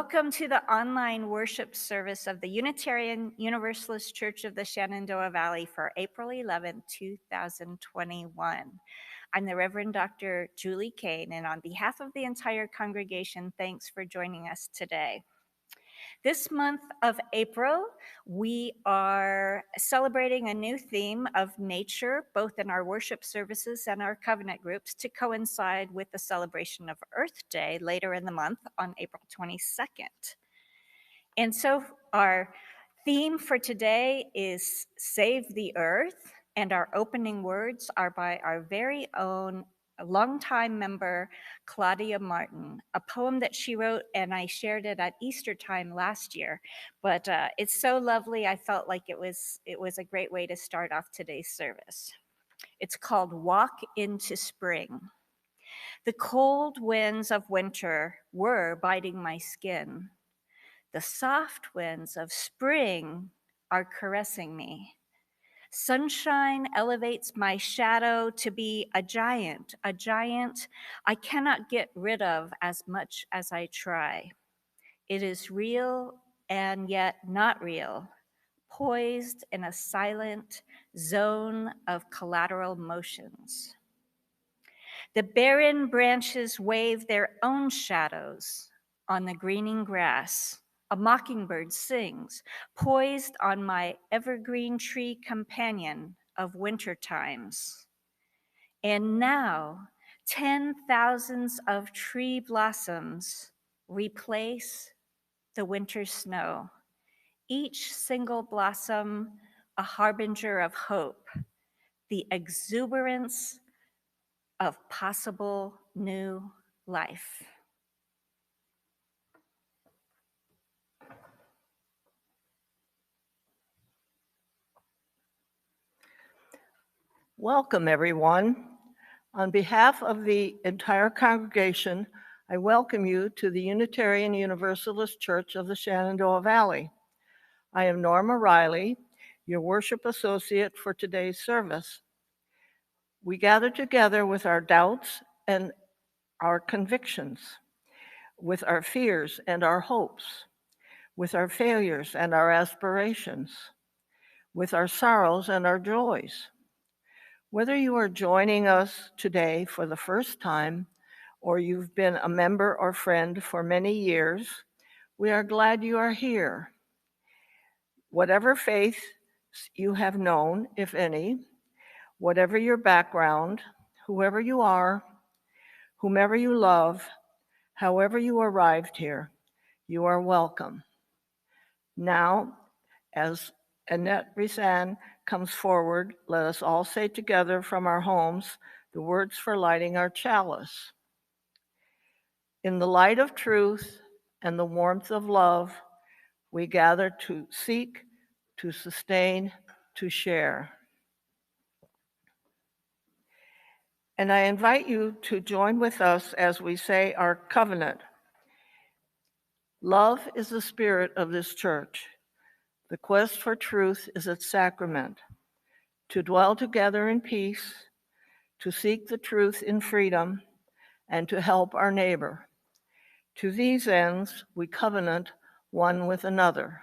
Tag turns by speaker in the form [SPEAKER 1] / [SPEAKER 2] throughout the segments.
[SPEAKER 1] Welcome to the online worship service of the Unitarian Universalist Church of the Shenandoah Valley for April 11, 2021. I'm the Reverend Dr. Julie Kane, and on behalf of the entire congregation, thanks for joining us today. This month of April, we are celebrating a new theme of nature, both in our worship services and our covenant groups, to coincide with the celebration of Earth Day later in the month on April 22nd. And so our theme for today is Save the Earth, and our opening words are by our very own longtime member, Claudia Martin, a poem that she wrote, and I shared it at Easter time last year. But it's so lovely, I felt like it was a great way to start off today's service. It's called Walk into Spring. The cold winds of winter were biting my skin. The soft winds of spring are caressing me. Sunshine elevates my shadow to be a giant I cannot get rid of as much as I try. It is real and yet not real, poised in a silent zone of collateral motions. The barren branches wave their own shadows on the greening grass. A mockingbird sings, poised on my evergreen tree companion of winter times. And now, 10,000s of tree blossoms replace the winter snow, each single blossom a harbinger of hope, the exuberance of possible new life.
[SPEAKER 2] Welcome, everyone. On behalf of the entire congregation, I welcome you to the Unitarian Universalist Church of the Shenandoah Valley. I am Norma Riley, your worship associate for today's service. We gather together with our doubts and our convictions, with our fears and our hopes, with our failures and our aspirations, with our sorrows and our joys. Whether you are joining us today for the first time or you've been a member or friend for many years, we are glad you are here. Whatever faith you have known, if any, whatever your background, whoever you are, whomever you love, however you arrived here, you are welcome. Now, as Annette Risan comes forward, let us all say together from our homes the words for lighting our chalice. In the light of truth and the warmth of love, we gather to seek, to sustain, to share. And I invite you to join with us as we say our covenant. Love is the spirit of this church. The quest for truth is its sacrament. To dwell together in peace, to seek the truth in freedom, and to help our neighbor. To these ends, we covenant one with another.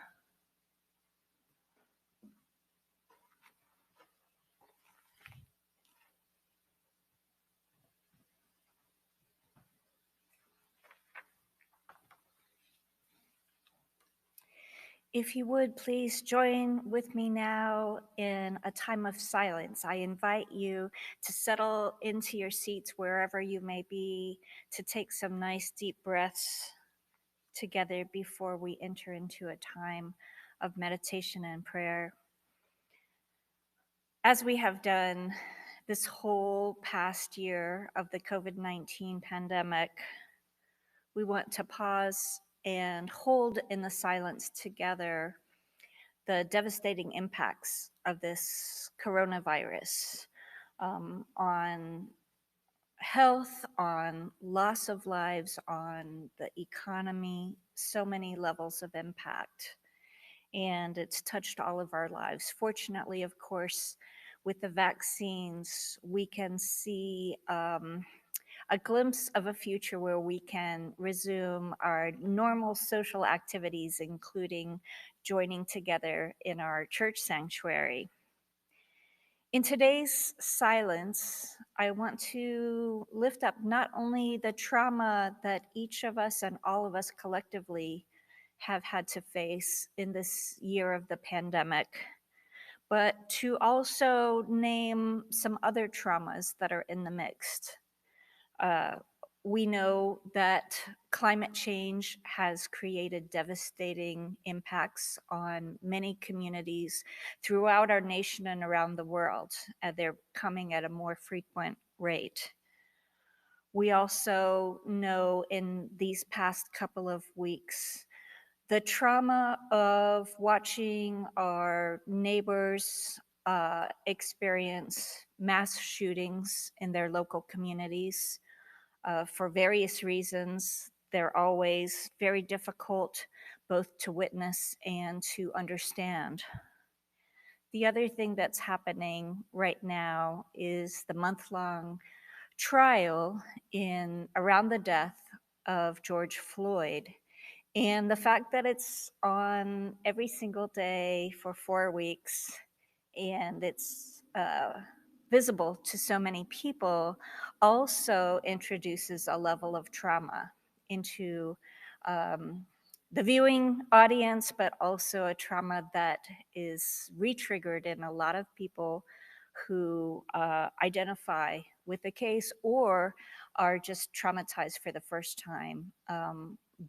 [SPEAKER 1] If you would please join with me now in a time of silence. I invite you to settle into your seats wherever you may be, to take some nice deep breaths together before we enter into a time of meditation and prayer. As we have done this whole past year of the COVID-19 pandemic, we want to pause and hold in the silence together the devastating impacts of this coronavirus on health, on loss of lives, on the economy, so many levels of impact. And it's touched all of our lives. Fortunately, of course, with the vaccines, we can see a glimpse of a future where we can resume our normal social activities, including joining together in our church sanctuary. In today's silence, I want to lift up not only the trauma that each of us and all of us collectively have had to face in this year of the pandemic, but to also name some other traumas that are in the mix. Uh, we know that climate change has created devastating impacts on many communities throughout our nation and around the world. They're coming at a more frequent rate. We also know in these past couple of weeks the trauma of watching our neighbors experience mass shootings in their local communities for various reasons. They're always very difficult both to witness and to understand. The other thing that's happening right now is the month-long trial around the death of George Floyd. And the fact that it's on every single day for 4 weeks and it's visible to so many people also introduces a level of trauma into um, the viewing audience, but also a trauma that is re-triggered in a lot of people who identify with the case or are just traumatized for the first time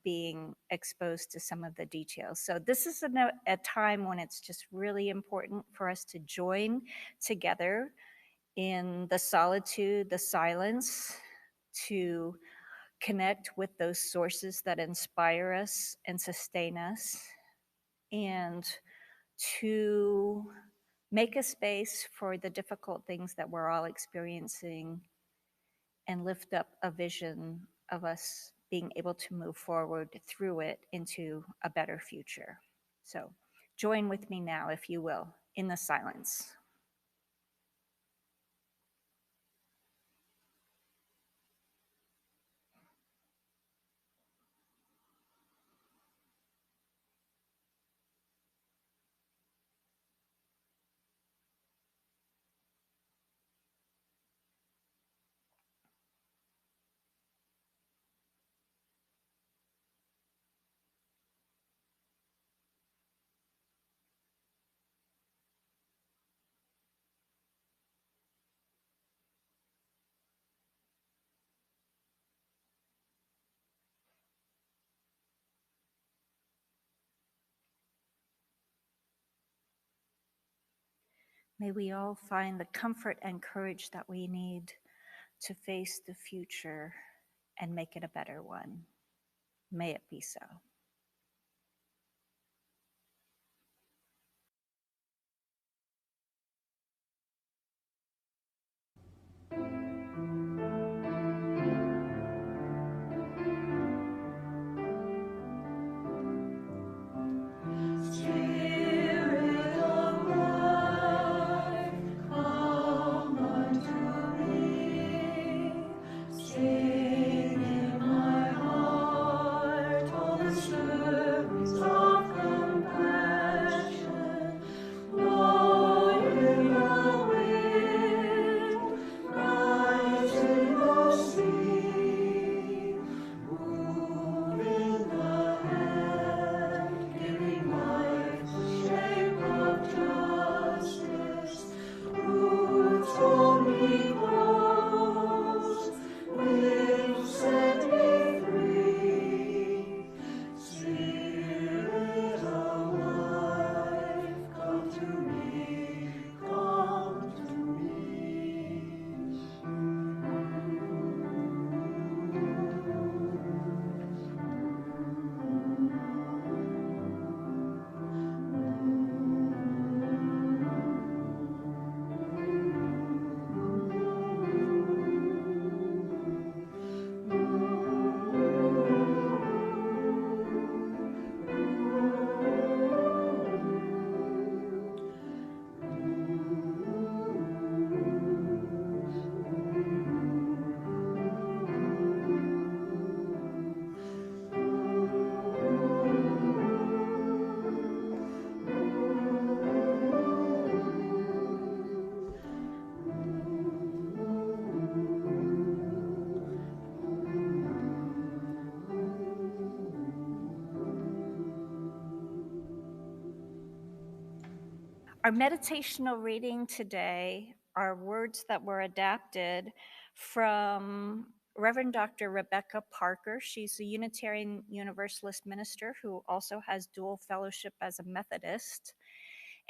[SPEAKER 1] being exposed to some of the details. So this is a time when it's just really important for us to join together in the solitude, the silence, to connect with those sources that inspire us and sustain us, and to make a space for the difficult things that we're all experiencing and lift up a vision of us being able to move forward through it into a better future. So join with me now, if you will, in the silence. May we all find the comfort and courage that we need to face the future and make it a better one. May it be so.
[SPEAKER 3] Sing in my heart all the
[SPEAKER 1] Our meditational reading today are words that were adapted from Reverend Dr. Rebecca Parker. She's a Unitarian Universalist minister who also has dual fellowship as a Methodist.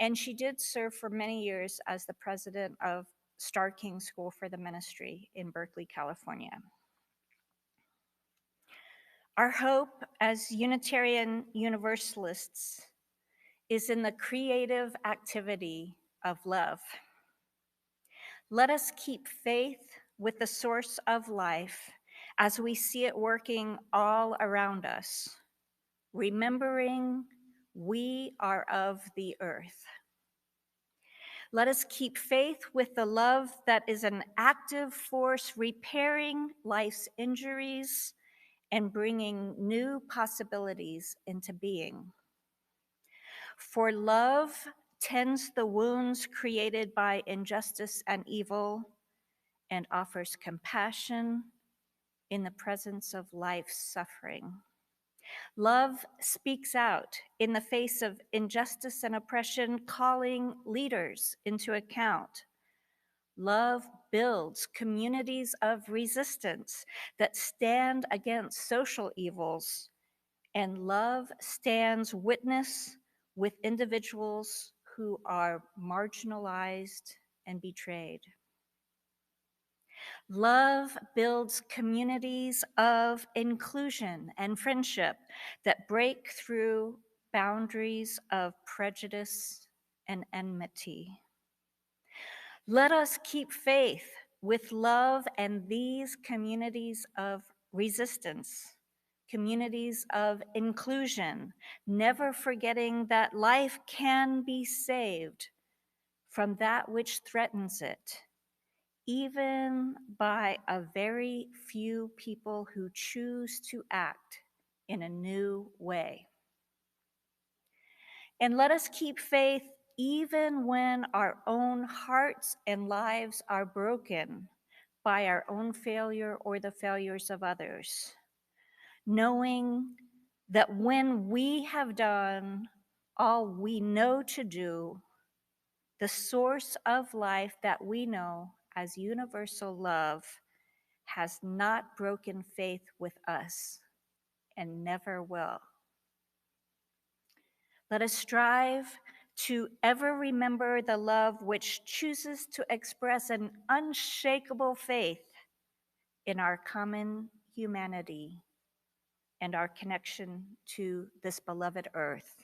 [SPEAKER 1] And she did serve for many years as the president of Star King School for the Ministry in Berkeley, California. Our hope as Unitarian Universalists is in the creative activity of love. Let us keep faith with the source of life as we see it working all around us, remembering we are of the earth. Let us keep faith with the love that is an active force repairing life's injuries and bringing new possibilities into being. For love tends the wounds created by injustice and evil and offers compassion in the presence of life's suffering. Love speaks out in the face of injustice and oppression, calling leaders into account. Love builds communities of resistance that stand against social evils, and love stands witness with individuals who are marginalized and betrayed. Love builds communities of inclusion and friendship that break through boundaries of prejudice and enmity. Let us keep faith with love and these communities of resistance, communities of inclusion, never forgetting that life can be saved from that which threatens it, even by a very few people who choose to act in a new way. And let us keep faith even when our own hearts and lives are broken by our own failure or the failures of others, knowing that when we have done all we know to do, the source of life that we know as universal love has not broken faith with us and never will. Let us strive to ever remember the love which chooses to express an unshakable faith in our common humanity and our connection to this beloved earth.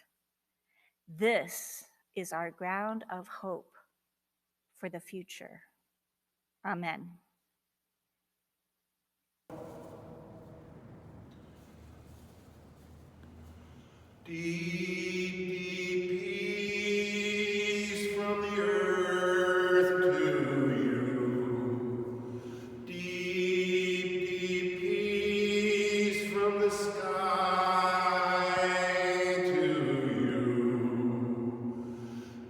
[SPEAKER 1] This is our ground of hope for the future. Amen.
[SPEAKER 3] Deep, deep peace from the earth to you. Deep, deep peace from the sky to you.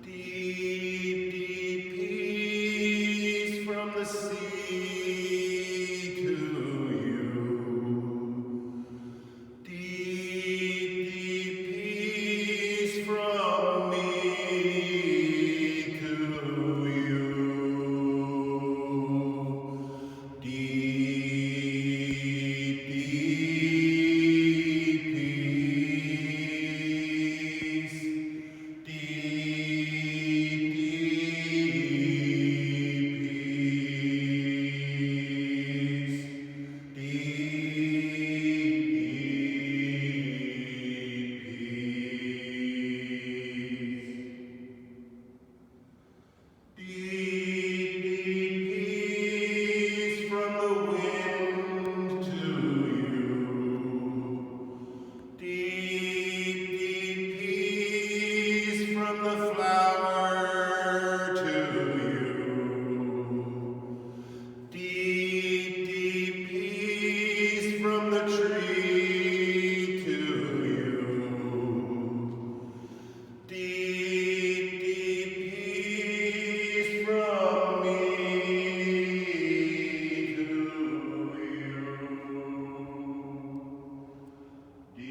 [SPEAKER 3] Deep, deep peace from the sea to you. Deep, deep peace from me to you. Deep, deep peace. Deep, deep peace. Deep, deep peace from the wind to you. Deep, deep peace from the flower to you. Deep, deep peace from the tree to you. Deep, deep peace from me to you. Deep, deep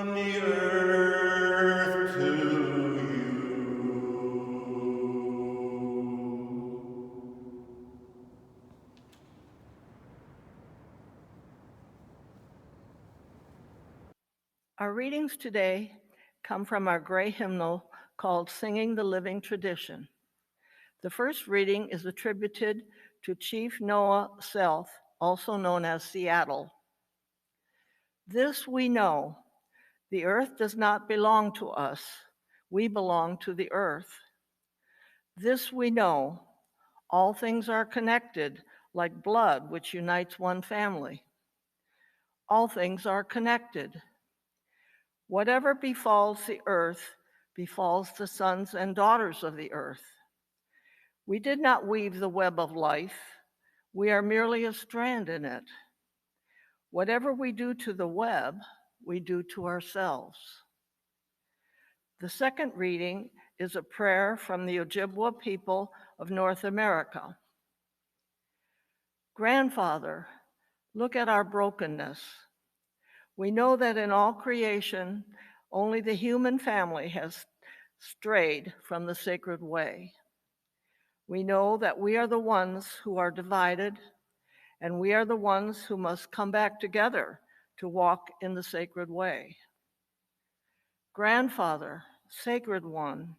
[SPEAKER 3] from the earth to you.
[SPEAKER 2] Our readings today come from our gray hymnal called Singing the Living Tradition. The first reading is attributed to Chief Noah Self, also known as Seattle. This we know, the earth does not belong to us, we belong to the earth. This we know, all things are connected, like blood which unites one family. All things are connected. Whatever befalls the earth befalls the sons and daughters of the earth. We did not weave the web of life. We are merely a strand in it. Whatever we do to the web, we do to ourselves. The second reading is a prayer from the Ojibwa people of North America. Grandfather, look at our brokenness. We know that in all creation, only the human family has strayed from the sacred way. We know that we are the ones who are divided, and we are the ones who must come back together to walk in the sacred way. Grandfather, Sacred One,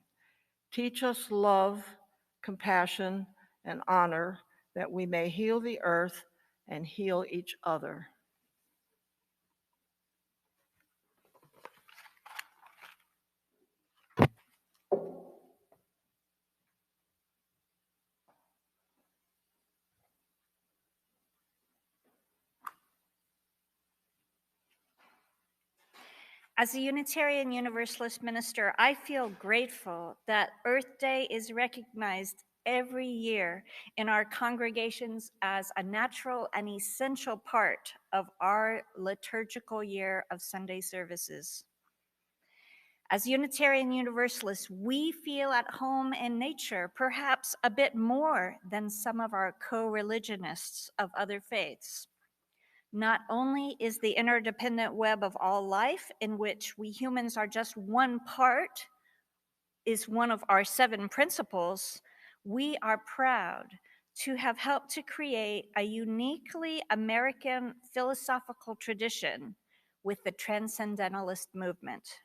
[SPEAKER 2] teach us love, compassion, and honor that we may heal the earth and heal each other.
[SPEAKER 1] As a Unitarian Universalist minister, I feel grateful that Earth Day is recognized every year in our congregations as a natural and essential part of our liturgical year of Sunday services. As Unitarian Universalists, we feel at home in nature, perhaps a bit more than some of our co-religionists of other faiths. Not only is the interdependent web of all life, in which we humans are just one part, is one of our 7 principles, we are proud to have helped to create a uniquely American philosophical tradition with the Transcendentalist movement.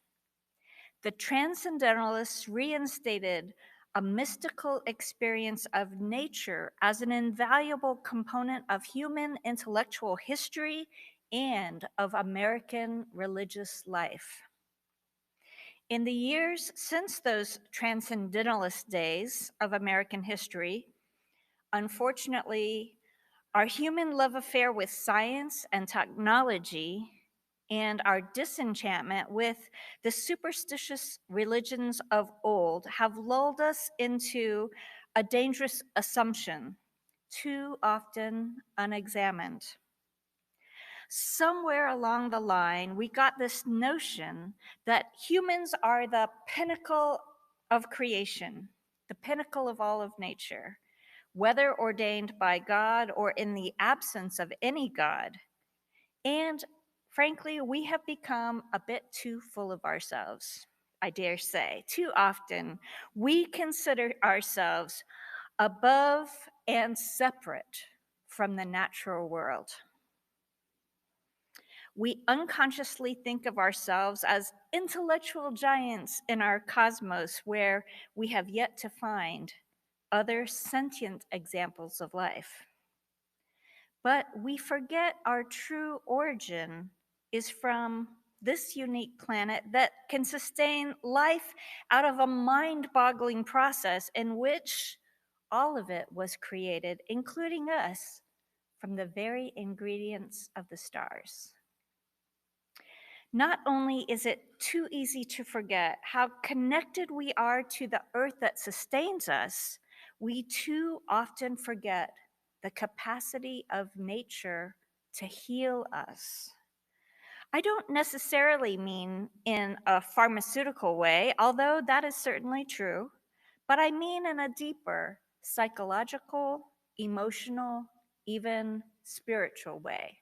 [SPEAKER 1] The Transcendentalists reinstated a mystical experience of nature as an invaluable component of human intellectual history and of American religious life. In the years since those Transcendentalist days of American history, unfortunately, our human love affair with science and technology and our disenchantment with the superstitious religions of old have lulled us into a dangerous assumption, too often unexamined. Somewhere along the line, we got this notion that humans are the pinnacle of creation, the pinnacle of all of nature, whether ordained by God or in the absence of any God. And frankly, we have become a bit too full of ourselves, I dare say. Too often, we consider ourselves above and separate from the natural world. We unconsciously think of ourselves as intellectual giants in our cosmos where we have yet to find other sentient examples of life. But we forget our true origin is from this unique planet that can sustain life out of a mind-boggling process in which all of it was created, including us, from the very ingredients of the stars. Not only is it too easy to forget how connected we are to the earth that sustains us, we too often forget the capacity of nature to heal us. I don't necessarily mean in a pharmaceutical way, although that is certainly true, but I mean in a deeper psychological, emotional, even spiritual way.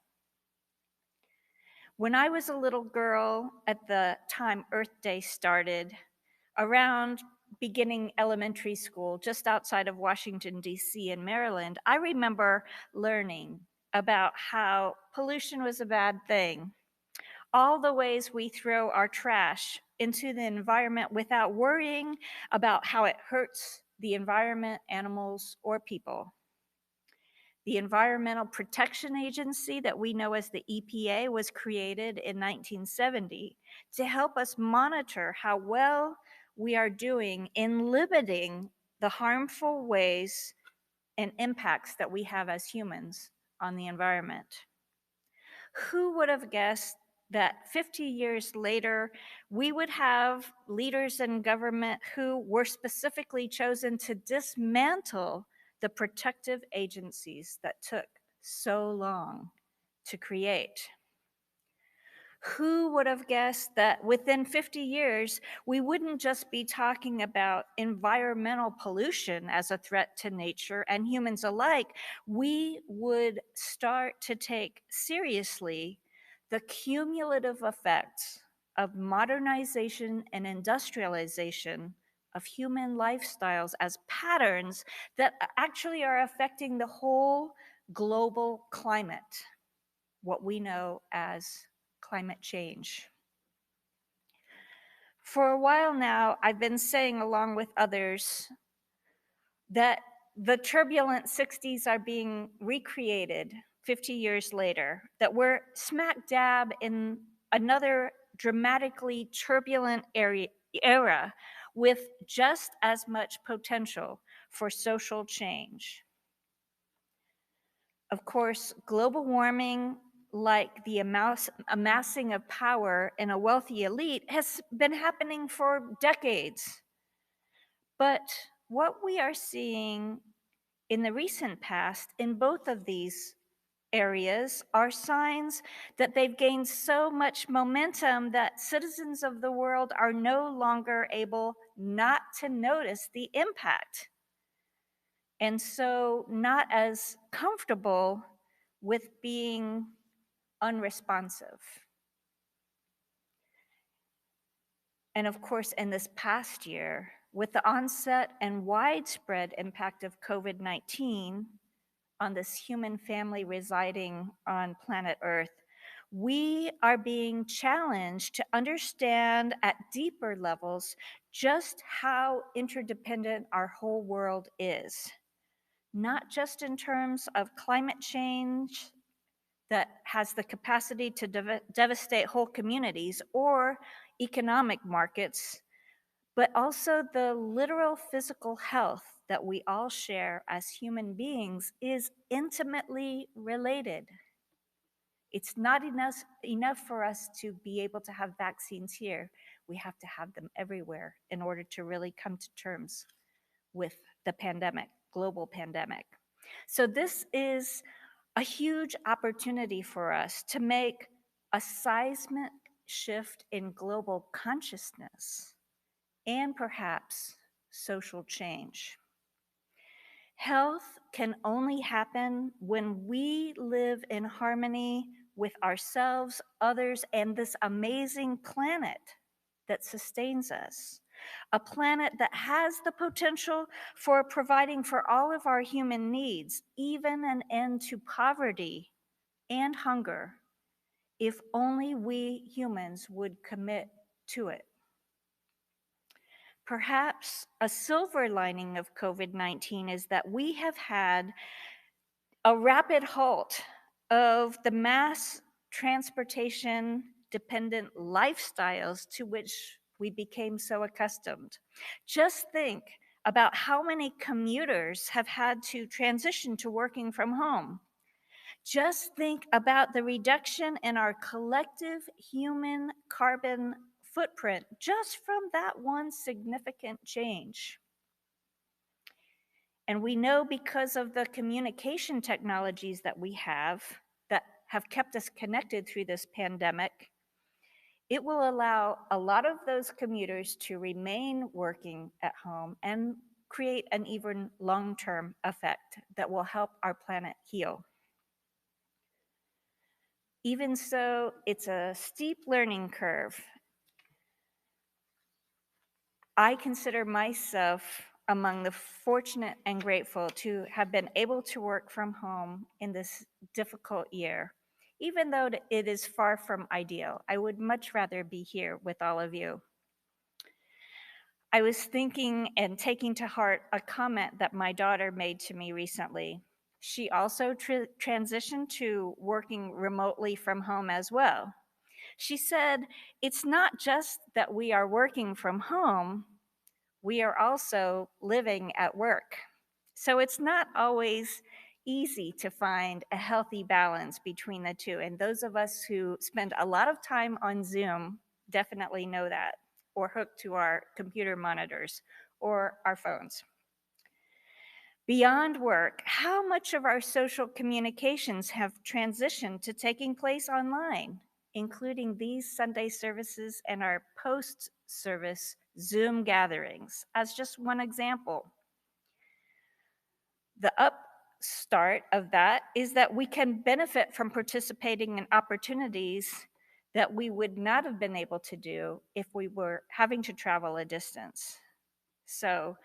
[SPEAKER 1] When I was a little girl, at the time Earth Day started, around beginning elementary school, just outside of Washington, D.C. in Maryland, I remember learning about how pollution was a bad thing. All the ways we throw our trash into the environment without worrying about how it hurts the environment, animals, or people. The Environmental Protection Agency that we know as the EPA was created in 1970 to help us monitor how well we are doing in limiting the harmful ways and impacts that we have as humans on the environment. Who would have guessed that 50 years later, we would have leaders in government who were specifically chosen to dismantle the protective agencies that took so long to create? Who would have guessed that within 50 years, we wouldn't just be talking about environmental pollution as a threat to nature and humans alike, we would start to take seriously the cumulative effects of modernization and industrialization of human lifestyles as patterns that actually are affecting the whole global climate, what we know as climate change. For a while now, I've been saying, along with others, that the turbulent 60s are being recreated 50 years later, that we're smack dab in another dramatically turbulent era with just as much potential for social change. Of course, global warming, like the amassing of power in a wealthy elite, has been happening for decades. But what we are seeing in the recent past in both of these areas are signs that they've gained so much momentum that citizens of the world are no longer able not to notice the impact, and so not as comfortable with being unresponsive. And of course, in this past year, with the onset and widespread impact of COVID-19 on this human family residing on planet Earth, we are being challenged to understand at deeper levels just how interdependent our whole world is, not just in terms of climate change that has the capacity to devastate whole communities or economic markets, but also the literal physical health that we all share as human beings is intimately related. It's not enough for us to be able to have vaccines here. We have to have them everywhere in order to really come to terms with the pandemic, global pandemic. So this is a huge opportunity for us to make a seismic shift in global consciousness and perhaps social change. Health can only happen when we live in harmony with ourselves, others, and this amazing planet that sustains us. A planet that has the potential for providing for all of our human needs, even an end to poverty and hunger, if only we humans would commit to it. Perhaps a silver lining of COVID-19 is that we have had a rapid halt of the mass transportation dependent lifestyles to which we became so accustomed. Just think about how many commuters have had to transition to working from home. Just think about the reduction in our collective human carbon footprint just from that one significant change. And we know because of the communication technologies that we have that have kept us connected through this pandemic, it will allow a lot of those commuters to remain working at home and create an even long-term effect that will help our planet heal. Even so, it's a steep learning curve. I consider myself among the fortunate and grateful to have been able to work from home in this difficult year. Even though it is far from ideal, I would much rather be here with all of you. I was thinking and taking to heart a comment that my daughter made to me recently. She also transitioned to working remotely from home as well. She said, "It's not just that we are working from home, we are also living at work." So it's not always easy to find a healthy balance between the two. And those of us who spend a lot of time on Zoom definitely know that, or hooked to our computer monitors or our phones. Beyond work, how much of our social communications have transitioned to taking place online, including these Sunday services and our post-service Zoom gatherings, as just one example? The upstart of that is that we can benefit from participating in opportunities that we would not have been able to do if we were having to travel a distance. So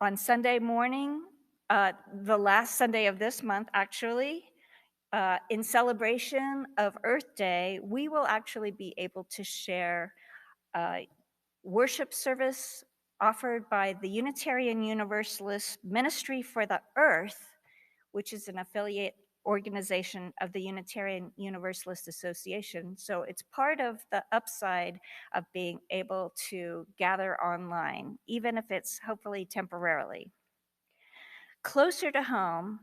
[SPEAKER 1] on Sunday morning, the last Sunday of this month, actually, in celebration of Earth Day, we will actually be able to share worship service offered by the Unitarian Universalist Ministry for the Earth, which is an affiliate organization of the Unitarian Universalist Association. So it's part of the upside of being able to gather online, even if it's hopefully temporarily. Closer to home,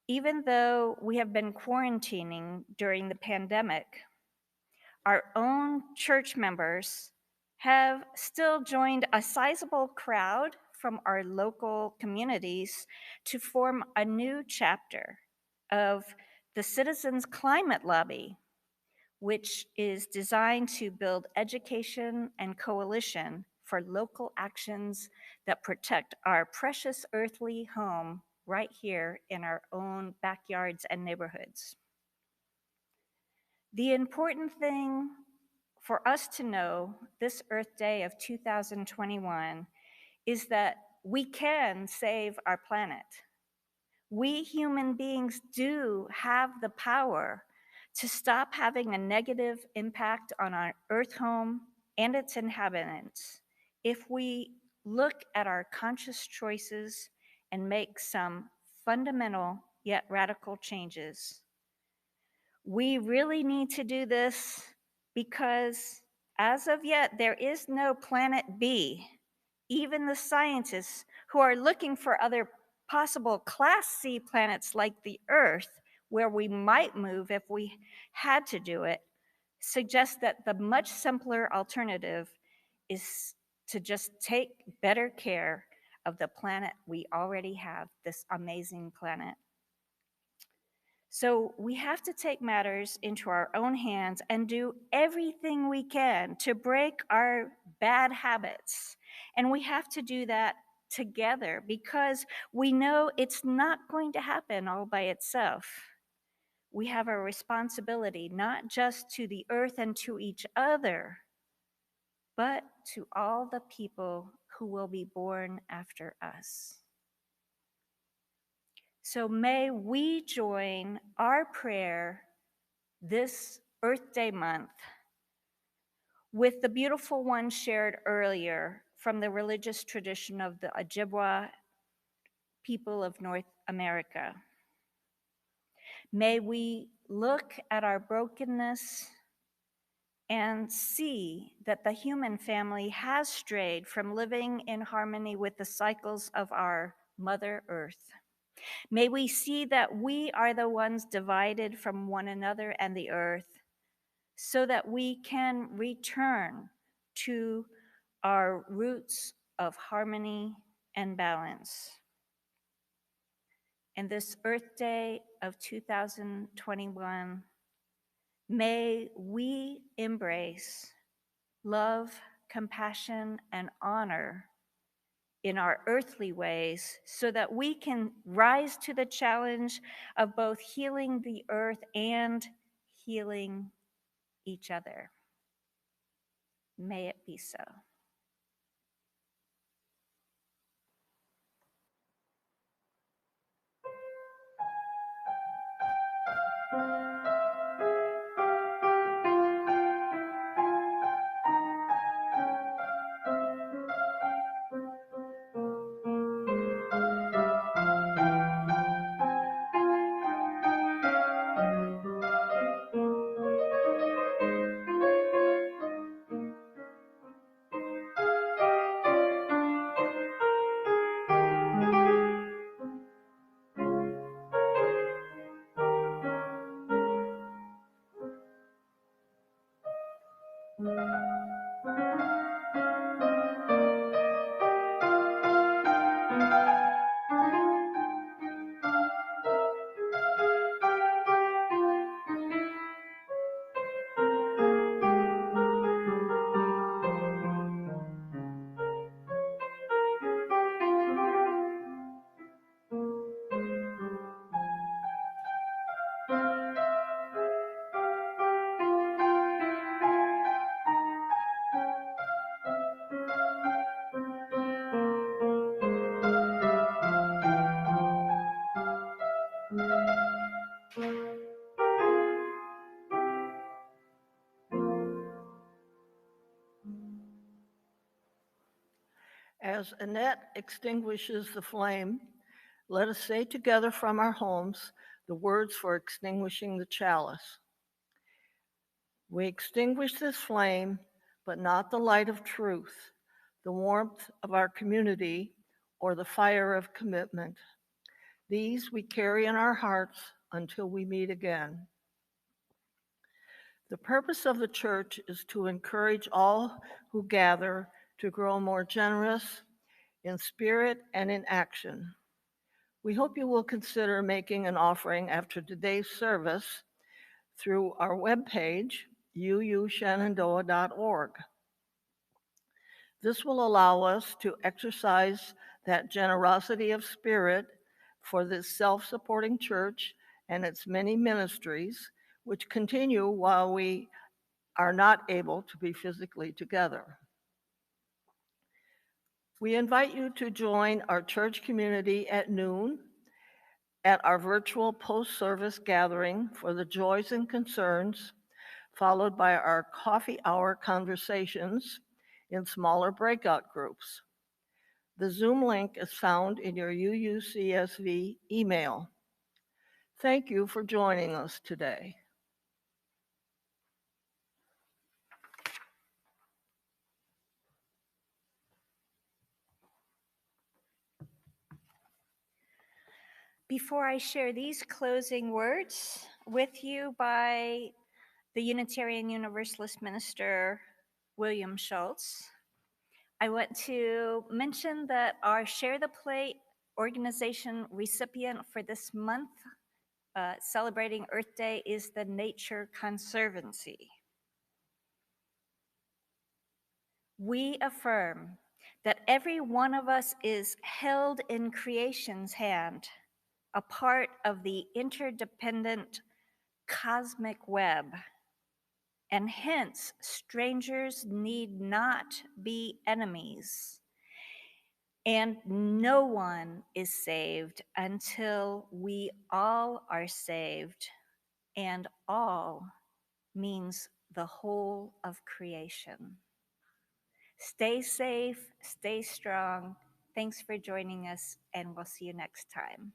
[SPEAKER 1] even though we have been quarantining during the pandemic, our own church members have still joined a sizable crowd from our local communities to form a new chapter of the Citizens Climate Lobby, which is designed to build education and coalition for local actions that protect our precious earthly home right here in our own backyards and neighborhoods. The important thing for us to know this Earth Day of 2021 is that we can save our planet. We human beings do have the power to stop having a negative impact on our Earth home and its inhabitants if we look at our conscious choices and make some fundamental yet radical changes. We really need to do this because as of yet, there is no planet B. Even the scientists who are looking for other possible Class C planets like the Earth, where we might move if we had to do it, suggest that the much simpler alternative is to just take better care of the planet we already have, this amazing planet. So we have to take matters into our own hands and do everything we can to break our bad habits. And we have to do that together because we know it's not going to happen all by itself. We have a responsibility not just to the earth and to each other, but to all the people who will be born after us. So may we join our prayer this Earth Day month with the beautiful one shared earlier from the religious tradition of the Ojibwa people of North America. May we look at our brokenness and see that the human family has strayed from living in harmony with the cycles of our Mother Earth. May we see that we are the ones divided from one another and the earth, so that we can return to our roots of harmony and balance. And this Earth Day of 2021, may we embrace love, compassion, and honor in our earthly ways so that we can rise to the challenge of both healing the earth and healing each other. May it be so.
[SPEAKER 2] As Annette extinguishes the flame, let us say together from our homes the words for extinguishing the chalice. We extinguish this flame, but not the light of truth, the warmth of our community, or the fire of commitment. These we carry in our hearts until we meet again. The purpose of the church is to encourage all who gather to grow more generous in spirit and in action. We hope you will consider making an offering after today's service through our webpage, uushenandoah.org. This will allow us to exercise that generosity of spirit for this self-supporting church and its many ministries, which continue while we are not able to be physically together. We invite you to join our church community at noon at our virtual post-service gathering for the joys and concerns, followed by our coffee hour conversations in smaller breakout groups. The Zoom link is found in your UUCSV email. Thank you for joining us today.
[SPEAKER 1] Before I share these closing words with you by the Unitarian Universalist minister, William Schultz, I want to mention that our Share the Plate organization recipient for this month celebrating Earth Day is the Nature Conservancy. We affirm that every one of us is held in creation's hand, a part of the interdependent cosmic web, and hence strangers need not be enemies. And no one is saved until we all are saved, and all means the whole of creation. Stay safe, stay strong. Thanks for joining us, and we'll see you next time.